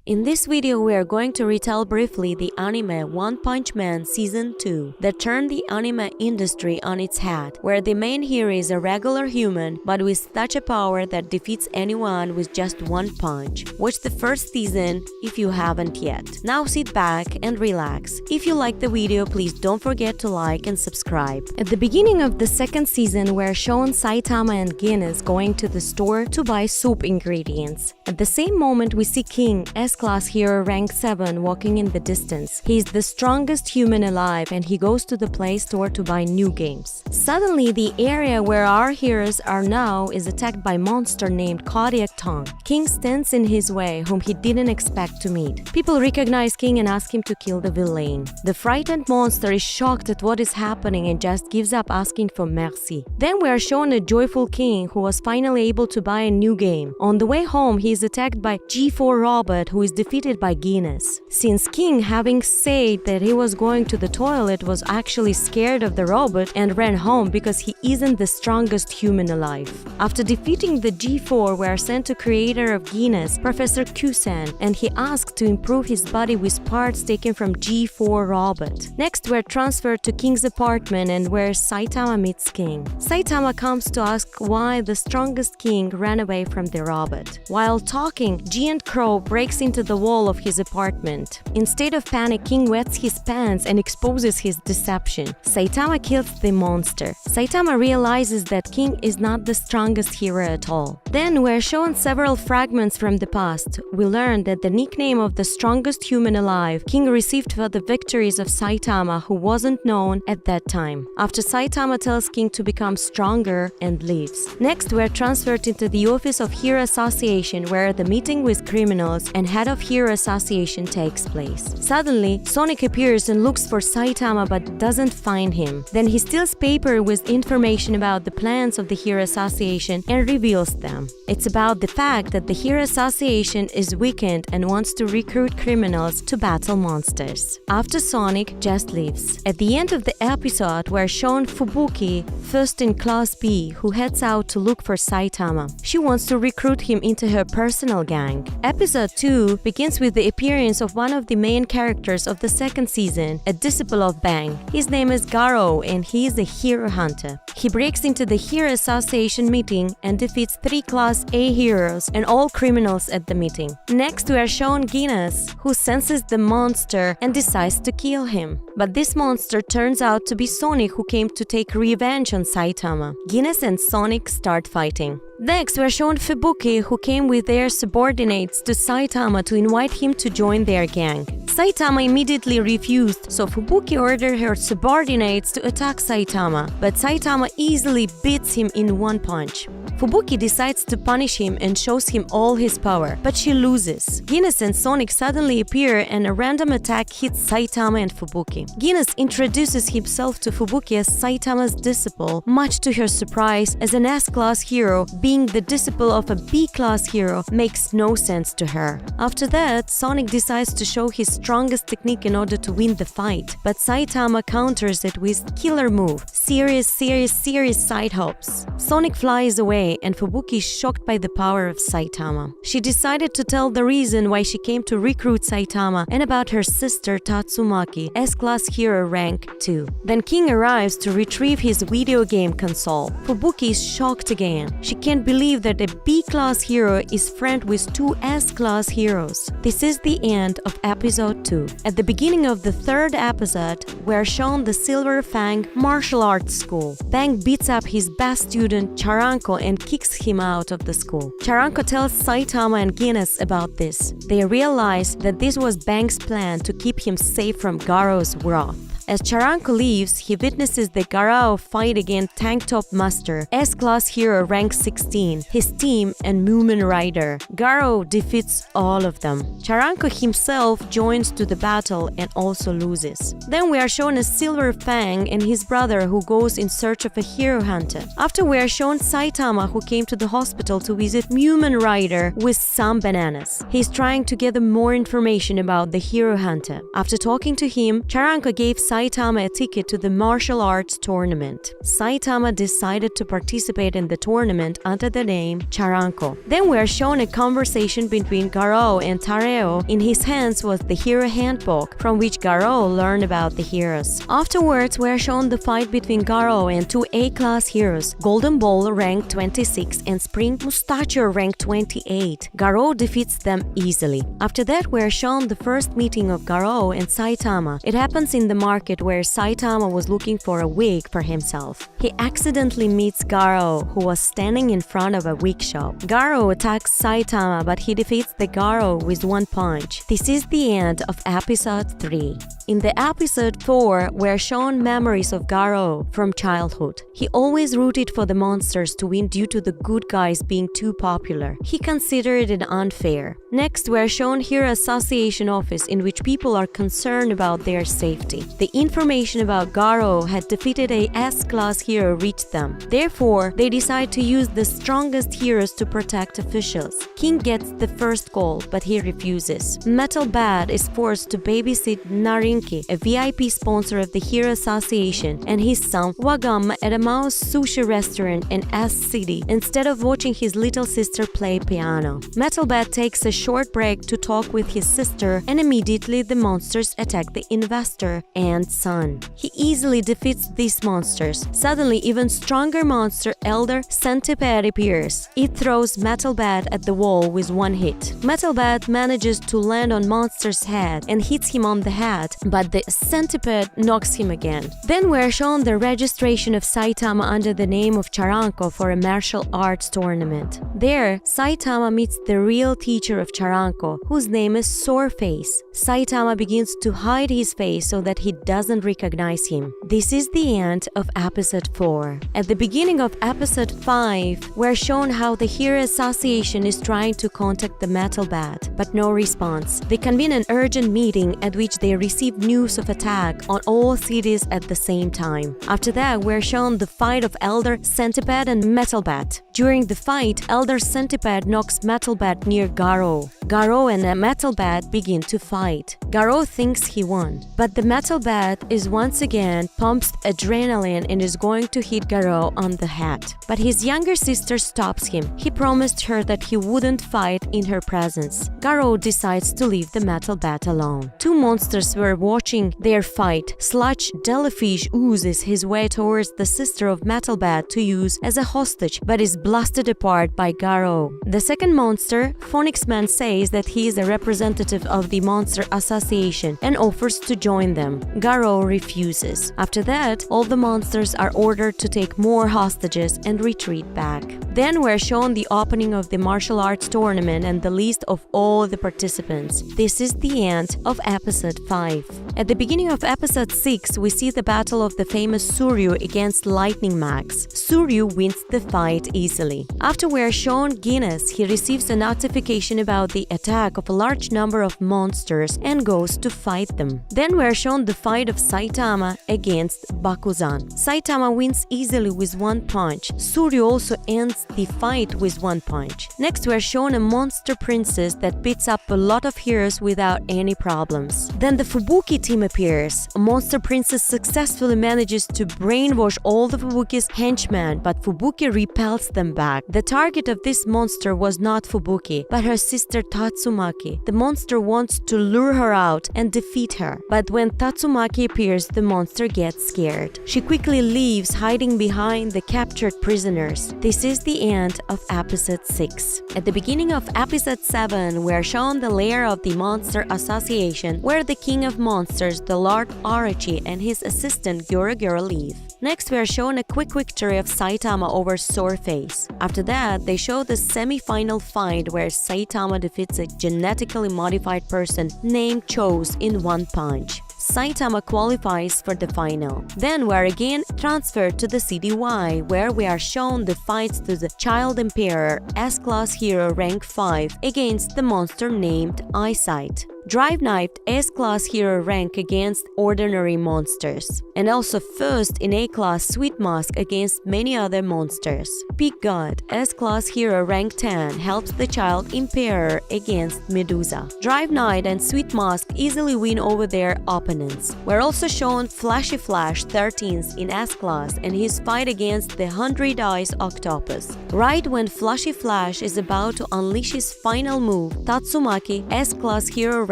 In this video, we are going to retell briefly the anime One Punch Man Season 2 that turned the anime industry on its head, where the main hero is a regular human but with such a power that defeats anyone with just one punch. Watch the first season if you haven't yet. Now sit back and relax. If you like the video, please don't forget to like and subscribe. At the beginning of the second season, we are shown Saitama and Genos going to the store to buy soup ingredients. At the same moment, we see King, S-class hero rank 7, walking in the distance. He is the strongest human alive and he goes to the Play Store to buy new games. Suddenly, the area where our heroes are now is attacked by a monster named Cardiac Tongue. King stands in his way, whom he didn't expect to meet. People recognize King and ask him to kill the villain. The frightened monster is shocked at what is happening and just gives up asking for mercy. Then we are shown a joyful King who was finally able to buy a new game. On the way home, he is attacked by G4 Robot, who is defeated by Genos. Since King, having said that he was going to the toilet, was actually scared of the robot and ran home because he isn't the strongest human alive. After defeating the G4, we are sent to creator of Genos, Professor Kusan, and he asks to improve his body with parts taken from G4 Robot. Next, we're transferred to King's apartment and where Saitama meets King. Saitama comes to ask why the strongest King ran away from the robot. While talking, Giant Crow breaks into the wall of his apartment. Instead of panic, King wets his pants and exposes his deception. Saitama kills the monster. Saitama realizes that King is not the strongest hero at all. Then we're shown several fragments from the past. We learn that the nickname of the strongest human alive, King received for the victories of Saitama, who wasn't known at that time. After Saitama tells King to become stronger and leaves. Next, we're transferred into the office of Hero Association, where the meeting with criminals and head of Hero Association takes place. Suddenly, Sonic appears and looks for Saitama but doesn't find him. Then he steals paper with information about the plans of the Hero Association and reveals them. It's about the fact that the Hero Association is weakened and wants to recruit criminals to battle monsters. After Sonic just leaves. At the end of the episode, we're shown Fubuki, first in Class B, who heads out to look for Saitama. She wants to recruit him into her personal gang. Episode 2 begins with the appearance of one of the main characters of the second season, a disciple of Bang. His name is Garou and he is a hero hunter. He breaks into the Hero Association meeting and defeats 3 Class A heroes and all criminals at the meeting. Next, we are shown Genos, who senses the monster and decides to kill him. But this monster turns out to be Sonic, who came to take revenge on Saitama. Genos and Sonic start fighting. Next, we're shown Fubuki, who came with their subordinates to Saitama to invite him to join their gang. Saitama immediately refused, so Fubuki ordered her subordinates to attack Saitama, but Saitama easily beats him in one punch. Fubuki decides to punish him and shows him all his power, but she loses. Genos and Sonic suddenly appear and a random attack hits Saitama and Fubuki. Genos introduces himself to Fubuki as Saitama's disciple, much to her surprise, as an S-class hero. Being the disciple of a B-class hero makes no sense to her. After that, Sonic decides to show his strongest technique in order to win the fight, but Saitama counters it with killer move, serious side hops. Sonic flies away and Fubuki is shocked by the power of Saitama. She decided to tell the reason why she came to recruit Saitama and about her sister Tatsumaki, S-class hero rank 2. Then King arrives to retrieve his video game console. Fubuki is shocked again. She can't believe that a B-class hero is friend with 2 S-class heroes. This is the end of episode 2. At the beginning of the third episode, we are shown the Silver Fang martial arts school. Bang beats up his best student Charanko and kicks him out of the school. Charanko tells Saitama and Genos about this. They realize that this was Bang's plan to keep him safe from Garou's wrath. As Charanko leaves, he witnesses the Garou fight against Tank Top Master, S-class hero rank 16, his team, and Moomin Rider. Garou defeats all of them. Charanko himself joins to the battle and also loses. Then we are shown a Silver Fang and his brother who goes in search of a hero hunter. After we are shown Saitama, who came to the hospital to visit Moomin Rider with some bananas. He's trying to gather more information about the hero hunter. After talking to him, Charanko gave Saitama a ticket to the martial arts tournament. Saitama decided to participate in the tournament under the name Charanko. Then we are shown a conversation between Garou and Tareo. In his hands was the hero handbook, from which Garou learned about the heroes. Afterwards, we are shown the fight between Garou and two A-class heroes, Golden Ball ranked 26 and Spring Mustachio ranked 28. Garou defeats them easily. After that, we are shown the first meeting of Garou and Saitama. It happens in the market where Saitama was looking for a wig for himself. He accidentally meets Garou, who was standing in front of a wig shop. Garou attacks Saitama, but he defeats the Garou with one punch. This is the end of episode 3. In the episode 4, we are shown memories of Garou from childhood. He always rooted for the monsters to win due to the good guys being too popular. He considered it unfair. Next, we are shown Hero Association office in which people are concerned about their safety. The information about Garou had defeated a S-class hero reached them. Therefore, they decide to use the strongest heroes to protect officials. King gets the first goal, but he refuses. Metal Bat is forced to babysit Narinki, a VIP sponsor of the Hero Association, and his son Wagam at a mouse sushi restaurant in S City instead of watching his little sister play piano. Metal Bat takes a short break to talk with his sister, and immediately the monsters attack the investor and son. He easily defeats these monsters. Suddenly, even stronger monster Elder Centipede appears. It throws Metal Bat at the wall with one hit. Metal Bat manages to land on monster's head and hits him on the head, but the centipede knocks him again. Then we're shown the registration of Saitama under the name of Charanko for a martial arts tournament. There, Saitama meets the real teacher of Charanko, whose name is Soreface. Saitama begins to hide his face so that he doesn't recognize him. This is the end of episode 4. At the beginning of episode 5, we're shown how the Hero Association is trying to contact the Metal Bat, but no response. They convene an urgent meeting at which they receive news of attack on all cities at the same time. After that, we're shown the fight of Elder Centipede and Metal Bat. During the fight, Elder Centipede knocks Metal Bat near Garou. Garou and a Metal Bat begin to fight. Garou thinks he won, but the Metal Bat is once again pumps adrenaline and is going to hit Garou on the head. But his younger sister stops him. He promised her that he wouldn't fight in her presence. Garou decides to leave the Metal Bat alone. Two monsters were watching their fight. Sludge Jellyfish oozes his way towards the sister of Metal Bat to use as a hostage, but is blasted apart by Garou. The second monster, Phoenix Man, says that he is a representative of the Monster Association and offers to join them. Garou refuses. After that, all the monsters are ordered to take more hostages and retreat back. Then we're shown the opening of the martial arts tournament and the list of all the participants. This is the end of episode 5. At the beginning of episode 6, we see the battle of the famous Suryu against Lightning Max. Suryu wins the fight easily. After we are shown Genos, he receives a notification about the attack of a large number of monsters and goes to fight them. Then we are shown the fight of Saitama against Bakuzan. Saitama wins easily with one punch. Suryu also ends the fight with one punch. Next we are shown a monster princess that beats up a lot of heroes without any problems. Then the Fubuki team appears. A monster princess successfully manages to brainwash all the Fubuki's henchmen, but Fubuki repels them back. The target of this monster was not Fubuki, but her sister Tatsumaki. The monster wants to lure her out and defeat her, but when Tatsumaki appears, the monster gets scared. She quickly leaves, hiding behind the captured prisoners. This is the end of episode 6. At the beginning of episode 7, we are shown the lair of the Monster Association, where the king of monsters, the Lord Orochi, and his assistant Goro live. Next, we are shown a quick victory of Saitama over Soreface. After that, they show the semi-final fight where Saitama defeats a genetically modified person named Chose in one punch. Saitama qualifies for the final. Then we are again transferred to the City Y, where we are shown the fights to the Child Emperor S-class hero rank 5 against the monster named Eyesight. Drive knifed S-Class hero rank against ordinary monsters, and also first in A-Class Sweet Mask against many other monsters. Peak God S-Class hero rank 10 helps the child Emperor against Medusa. Drive Knight and Sweet Mask easily win over their opponents. We're also shown Flashy Flash 13th in S-Class and his fight against the 100 Eyes Octopus. Right when Flashy Flash is about to unleash his final move, Tatsumaki S-Class hero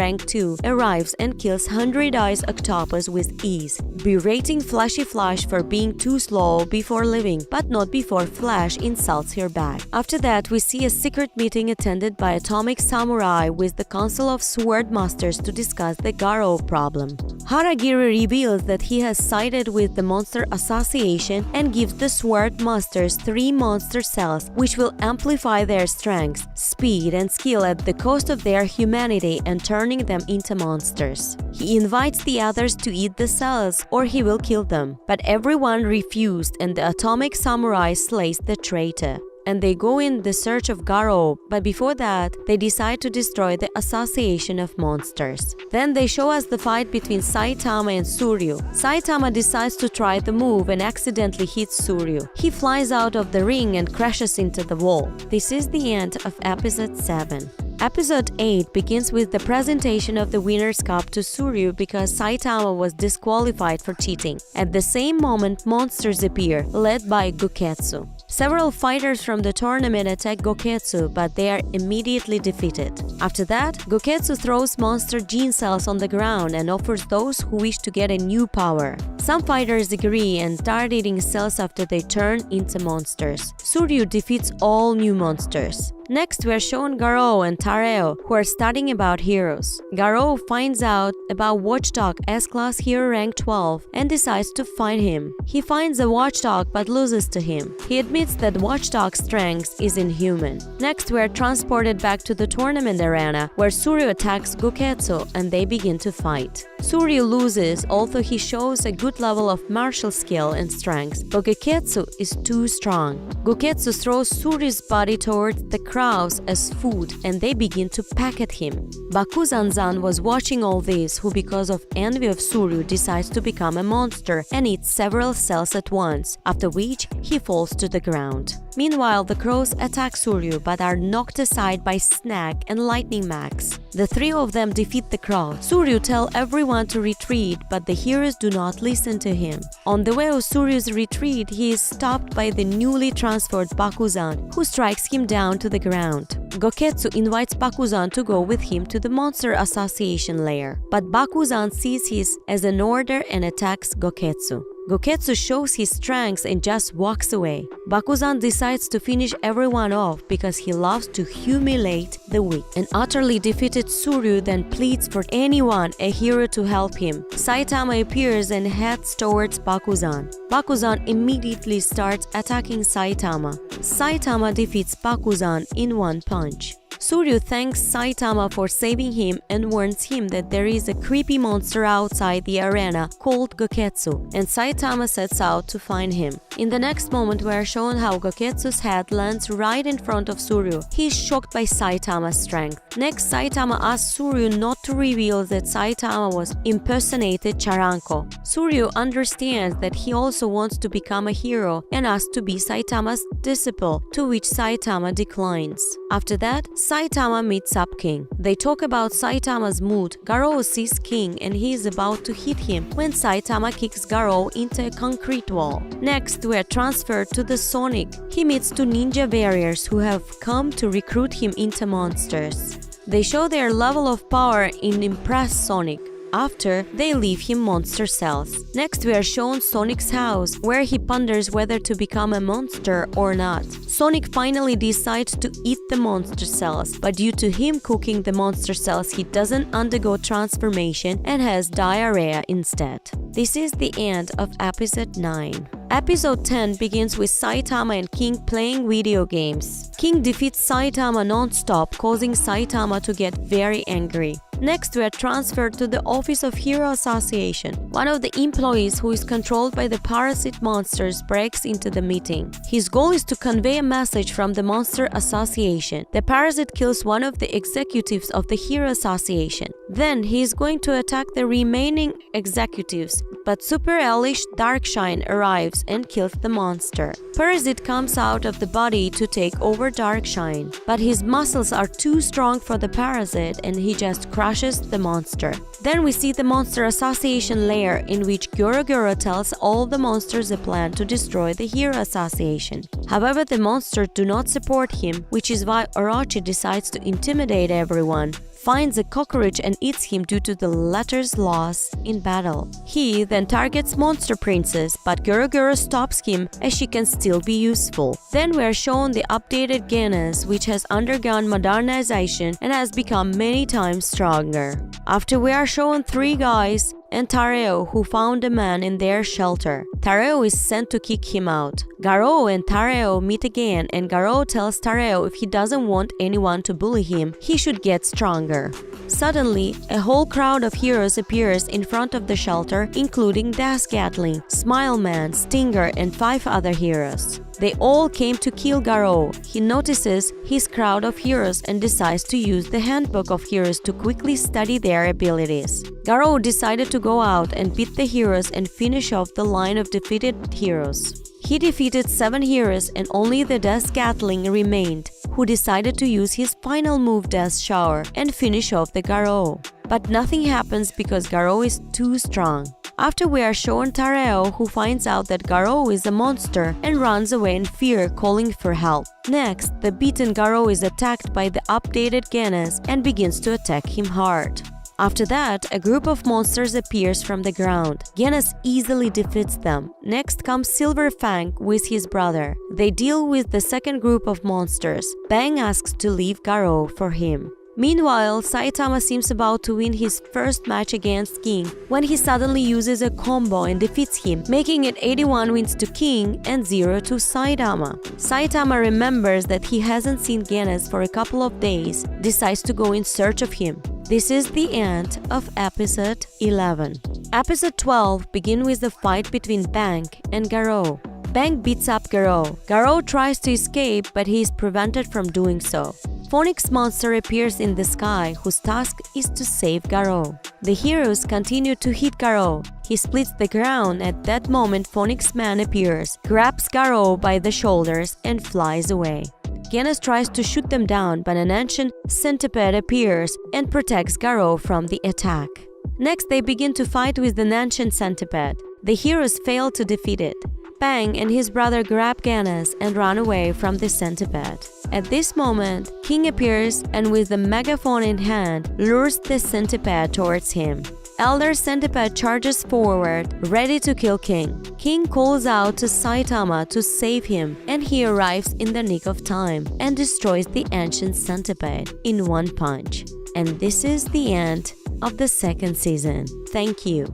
rank 2 arrives and kills 100 Eyes Octopus with ease, berating Flashy Flash for being too slow before leaving, but not before Flash insults her back. After that, we see a secret meeting attended by Atomic Samurai with the Council of Sword Masters to discuss the Garou problem. Haragiri reveals that he has sided with the Monster Association and gives the Sword Masters 3 monster cells, which will amplify their strength, speed, and skill at the cost of their humanity and turning them into monsters. He invites the others to eat the cells or he will kill them, but everyone refused and the Atomic Samurai slays the traitor. And they go in the search of Garou, but before that, they decide to destroy the Association of Monsters. Then they show us the fight between Saitama and Suryu. Saitama decides to try the move and accidentally hits Suryu. He flies out of the ring and crashes into the wall. This is the end of episode 7. Episode 8 begins with the presentation of the Winner's Cup to Suryu because Saitama was disqualified for cheating. At the same moment, monsters appear, led by Goketsu. Several fighters from the tournament attack Goketsu, but they are immediately defeated. After that, Goketsu throws monster gene cells on the ground and offers those who wish to get a new power. Some fighters agree and start eating cells after they turn into monsters. Suryu defeats all new monsters. Next, we are shown Garou and Tareo, who are studying about heroes. Garou finds out about Watchdog S-Class hero rank 12 and decides to fight him. He finds a Watchdog but loses to him. He admits that Watchdog's strength is inhuman. Next, we are transported back to the tournament arena, where Suryu attacks Goketsu and they begin to fight. Suryu loses, although he shows a good level of martial skill and strength, but Goketsu is too strong. Goketsu throws Suryu's body towards the crowds as food and they begin to peck at him. Bakuzan-zan was watching all this, who because of envy of Suryu decides to become a monster and eats several cells at once, after which he falls to the ground. Meanwhile, the crows attack Suryu but are knocked aside by Snack and Lightning Max. The 3 of them defeat the crowd. Suryu tells everyone to retreat, but the heroes do not listen to him. On the way of Suryu's retreat, he is stopped by the newly transferred Bakuzan, who strikes him down to the ground. Goketsu invites Bakuzan to go with him to the Monster Association lair, but Bakuzan sees his as an order and attacks Goketsu. Goketsu shows his strength and just walks away. Bakuzan decides to finish everyone off because he loves to humiliate the weak. An utterly defeated Suryu then pleads for anyone, a hero, to help him. Saitama appears and heads towards Bakuzan. Bakuzan immediately starts attacking Saitama. Saitama defeats Bakuzan in one punch. Suryu thanks Saitama for saving him and warns him that there is a creepy monster outside the arena called Goketsu, and Saitama sets out to find him. In the next moment, we are shown how Goketsu's head lands right in front of Suryu. He is shocked by Saitama's strength. Next, Saitama asks Suryu not to reveal that Saitama was impersonated Charanko. Suryu understands that he also wants to become a hero and asks to be Saitama's disciple, to which Saitama declines. After that, Saitama meets up King. They talk about Saitama's mood. Garou sees King and he is about to hit him when Saitama kicks Garou into a concrete wall. Next, we are transferred to the Sonic. He meets 2 ninja warriors who have come to recruit him into monsters. They show their level of power in Impress Sonic. After, they leave him monster cells. Next, we are shown Sonic's house, where he ponders whether to become a monster or not. Sonic finally decides to eat the monster cells, but due to him cooking the monster cells, he doesn't undergo transformation and has diarrhea instead. This is the end of episode 9. Episode 10 begins with Saitama and King playing video games. King defeats Saitama non-stop, causing Saitama to get very angry. Next, we are transferred to the Office of Hero Association. One of the employees who is controlled by the parasite monsters breaks into the meeting. His goal is to convey a message from the Monster Association. The parasite kills one of the executives of the Hero Association. Then he is going to attack the remaining executives, but super hellish Darkshine arrives and kills the monster. Parasite comes out of the body to take over Darkshine, but his muscles are too strong for the parasite and he just crushes the monster. Then we see the Monster Association lair in which Garou tells all the monsters a plan to destroy the Hero Association. However, the monsters do not support him, which is why Orochi decides to intimidate everyone, finds a cockroach and eats him due to the latter's loss in battle. He then targets Monster Princess, but Garou stops him as she can still be useful. Then we are shown the updated Genos, which has undergone modernization and has become many times stronger. After we are shown 3 guys and Tareo, who found a man in their shelter. Tareo is sent to kick him out. Garou and Tareo meet again and Garou tells Tareo if he doesn't want anyone to bully him, he should get stronger. Suddenly, a whole crowd of heroes appears in front of the shelter, including Death Gatling, Smile Man, Stinger, and 5 other heroes. They all came to kill Garou. He notices his crowd of heroes and decides to use the Handbook of Heroes to quickly study their abilities. Garou decided to go out and beat the heroes and finish off the line of defeated heroes. He defeated 7 heroes and only the Death Gatling remained, who decided to use his final move Death Shower and finish off the Garou. But nothing happens because Garou is too strong. After we are shown Tareo, who finds out that Garou is a monster and runs away in fear, calling for help. Next, the beaten Garou is attacked by the updated Genos and begins to attack him hard. After that, a group of monsters appears from the ground. Genos easily defeats them. Next comes Silver Fang with his brother. They deal with the second group of monsters. Bang asks to leave Garou for him. Meanwhile, Saitama seems about to win his first match against King when he suddenly uses a combo and defeats him, making it 81 wins to King and 0 to Saitama. Saitama remembers that he hasn't seen Genos for a couple of days, decides to go in search of him. This is the end of episode 11. Episode 12 begins with the fight between Bang and Garou. Bang beats up Garou. Garou tries to escape, but he is prevented from doing so. Phoenix monster appears in the sky, whose task is to save Garou. The heroes continue to hit Garou. He splits the ground. At that moment, Phoenix Man appears, grabs Garou by the shoulders, and flies away. Genos tries to shoot them down, but an ancient centipede appears and protects Garou from the attack. Next, they begin to fight with the ancient centipede. The heroes fail to defeat it. Bang and his brother grab Genos and run away from the centipede. At this moment, King appears and with the megaphone in hand, lures the centipede towards him. Elder Centipede charges forward, ready to kill King. King calls out to Saitama to save him, and he arrives in the nick of time and destroys the ancient centipede in one punch. And this is the end of the second season. Thank you.